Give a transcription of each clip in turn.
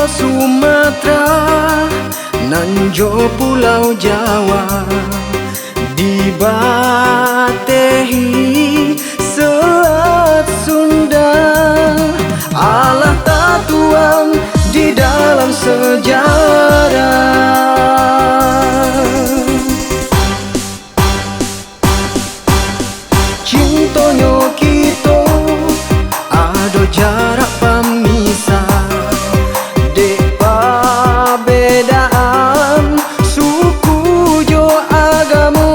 Pulau Sumatera nan jo Pulau Jawa dibatehi Selat Sunda. Allah tak tuang di dalam sejarah. Cintonyo kita ada jarak pemisah, dek perbedaan suku jo agama.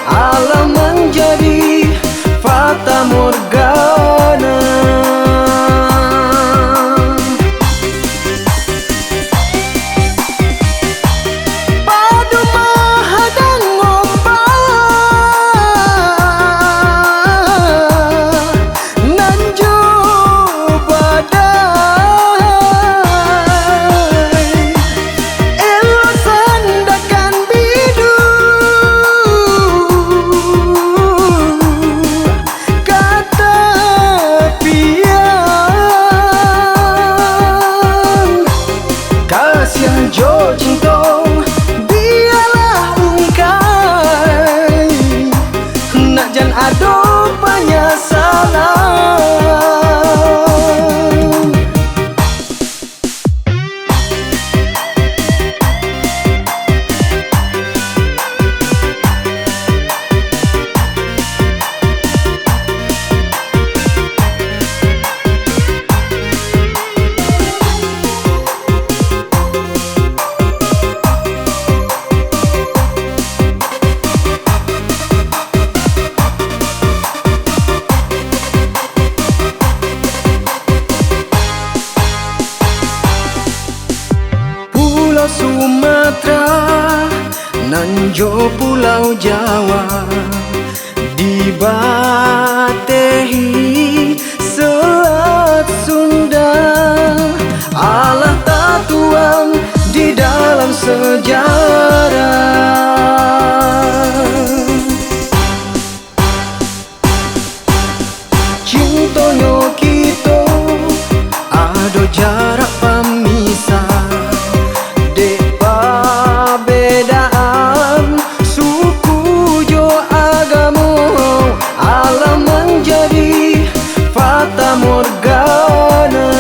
Allah menjadi fata morgana. Jo cinta biarlah ungkai, nak jan ado penyesalan. Pulau Sumatera nan jo Pulau Jawa dibatehi Selat Sunda. Allah tak tuang di dalam sejarah. Cintonyo kita ada jarak pemisah, perbedaan suku jo agama. Allah menjadi fata morgana.